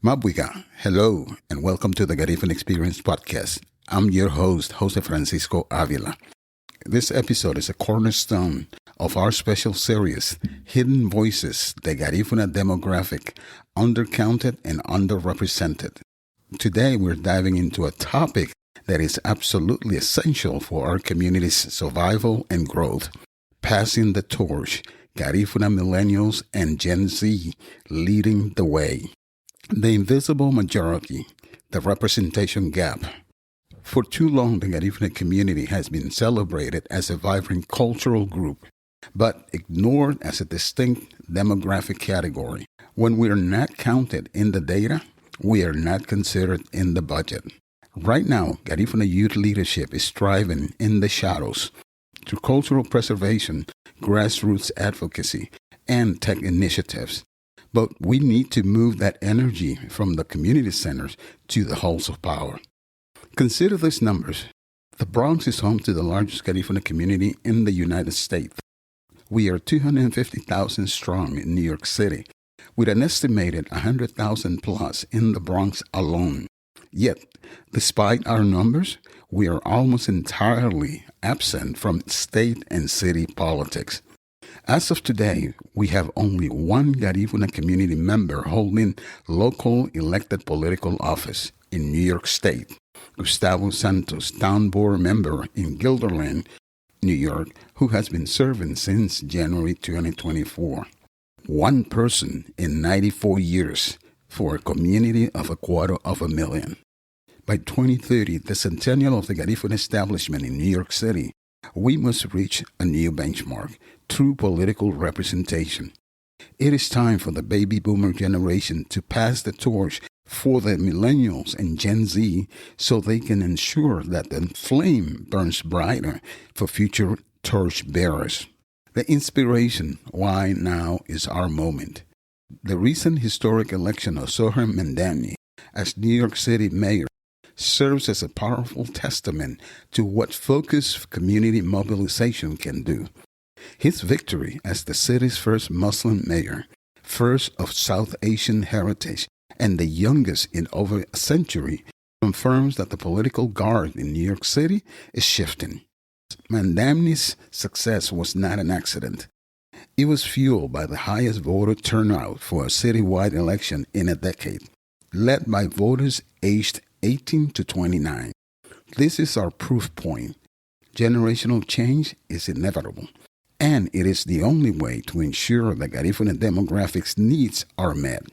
Mabuiga, hello, and welcome to the Garifuna Experience podcast. I'm your host, José Francisco Ávila. This episode is a cornerstone of our special series, Hidden Voices, the Garifuna Demographic, Undercounted and Underrepresented. Today, we're diving into a topic that is absolutely essential for our community's survival and growth, passing the torch, Garifuna Millennials and Gen Z leading the way. The invisible majority, the representation gap. For too long, the Garifuna community has been celebrated as a vibrant cultural group, but ignored as a distinct demographic category. When we are not counted in the data, we are not considered in the budget. Right now, Garifuna youth leadership is striving in the shadows through cultural preservation, grassroots advocacy, and tech initiatives. But we need to move that energy from the community centers to the halls of power. Consider these numbers. The Bronx is home to the largest Garifuna community in the United States. We are 250,000 strong in New York City, with an estimated 100,000 plus in the Bronx alone. Yet, despite our numbers, we are almost entirely absent from state and city politics. As of today, we have only one Garifuna community member holding local elected political office in New York State, Gustavo Santos, town board member in Guilderland, New York, who has been serving since January 2024. One person in 94 years for a community of 250,000. By 2030, the centennial of the Garifuna establishment in New York City, we must reach a new benchmark, true political representation. It is time for the baby boomer generation to pass the torch for the millennials and Gen Z so they can ensure that the flame burns brighter for future torch bearers. The inspiration, why now is our moment. The recent historic election of Zohran Mamdani as New York City mayor serves as a powerful testament to what focused community mobilization can do. His victory as the city's first Muslim mayor, first of South Asian heritage, and the youngest in over a century, confirms that the political guard in New York City is shifting. Mamdani's success was not an accident. It was fueled by the highest voter turnout for a citywide election in a decade, led by voters aged 18 to 29. This is our proof point. Generational change is inevitable, and it is the only way to ensure the Garifuna demographics needs are met.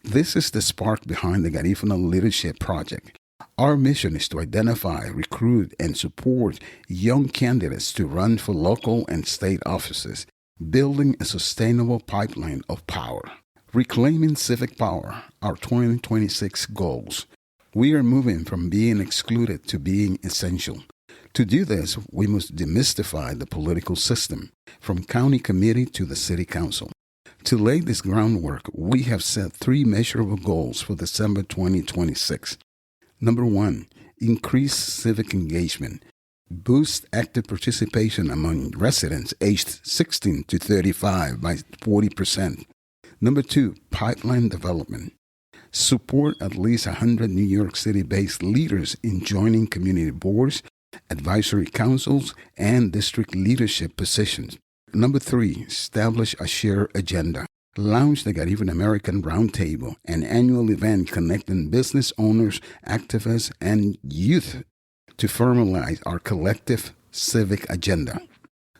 This is the spark behind the Garifuna Leadership Project. Our mission is to identify, recruit, and support young candidates to run for local and state offices, building a sustainable pipeline of power. Reclaiming civic power, our 2026 goals. We are moving from being excluded to being essential. To do this, we must demystify the political system, from county committee to the city council. To lay this groundwork, we have set 3 measurable goals for December 2026. Number 1, increase civic engagement. Boost active participation among residents aged 16 to 35 by 40%. Number 2, pipeline development. Support at least 100 New York City-based leaders in joining community boards, advisory councils, and district leadership positions. Number 3, establish a shared agenda. Launch the Garifuna American Roundtable, an annual event connecting business owners, activists, and youth to formalize our collective civic agenda.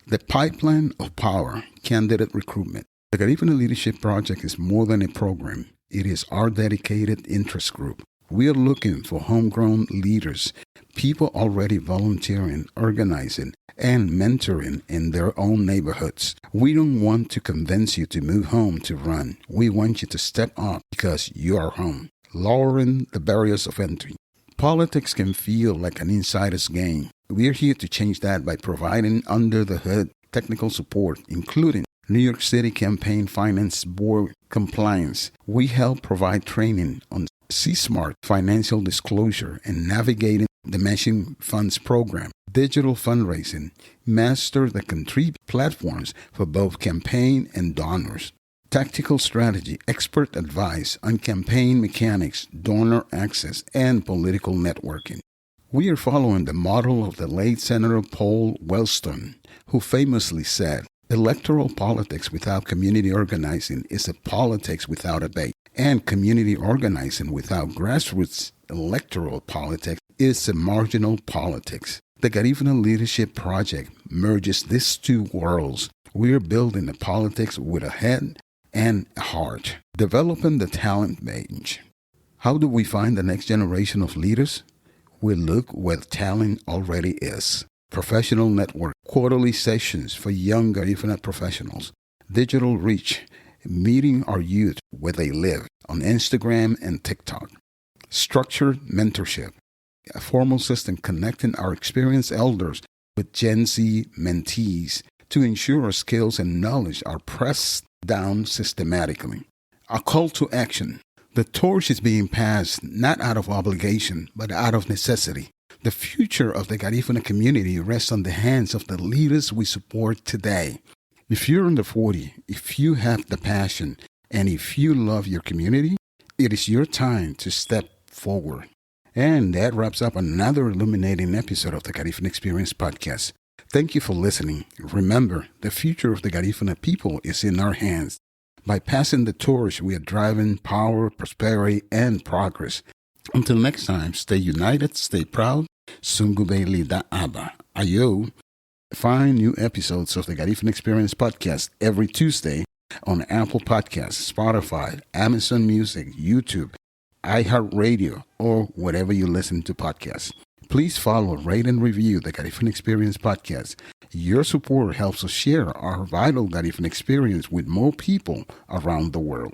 The pipeline of power, candidate recruitment. The Garifuna Leadership Project is more than a program. It is our dedicated interest group. We are looking for homegrown leaders, people already volunteering, organizing, and mentoring in their own neighborhoods. We don't want to convince you to move home to run. We want you to step up because you are home, lowering the barriers of entry. Politics can feel like an insider's game. We are here to change that by providing under-the-hood technical support, including New York City Campaign Finance Board compliance. We help provide training on C-Smart financial disclosure and navigating the matching funds program, digital fundraising, master the contribute platforms for both campaign and donors. tactical strategy, expert advice on campaign mechanics, donor access, and political networking. We are following the model of the late Senator Paul Wellstone, who famously said, "Electoral politics without community organizing is a politics without a base, and community organizing without grassroots electoral politics is a marginal politics." The Garifuna Leadership Project merges these two worlds. We are building a politics with a head and a heart, developing the talent bench. How do we find the next generation of leaders? We look where talent already is. Professional network, quarterly sessions for young Garifuna professionals, digital reach, meeting our youth where they live on Instagram and TikTok. Structured mentorship, a formal system connecting our experienced elders with Gen Z mentees to ensure our skills and knowledge are pressed down systematically. A call to action. The torch is being passed not out of obligation, but out of necessity. The future of the Garifuna community rests on the hands of the leaders we support today. If you're under 40, if you have the passion, and if you love your community, it is your time to step forward. And that wraps up another illuminating episode of the Garifuna Experience podcast. Thank you for listening. Remember, the future of the Garifuna people is in our hands. By passing the torch, we are driving power, prosperity, and progress. Until next time, stay united, stay proud. Sungubeli da Aba. Ayo. Find new episodes of the Garifuna Experience podcast every Tuesday on Apple Podcasts, Spotify, Amazon Music, YouTube, iHeartRadio, or wherever you listen to podcasts. Please follow, rate, and review the Garifuna Experience podcast. Your support helps us share our vital Garifuna experience with more people around the world.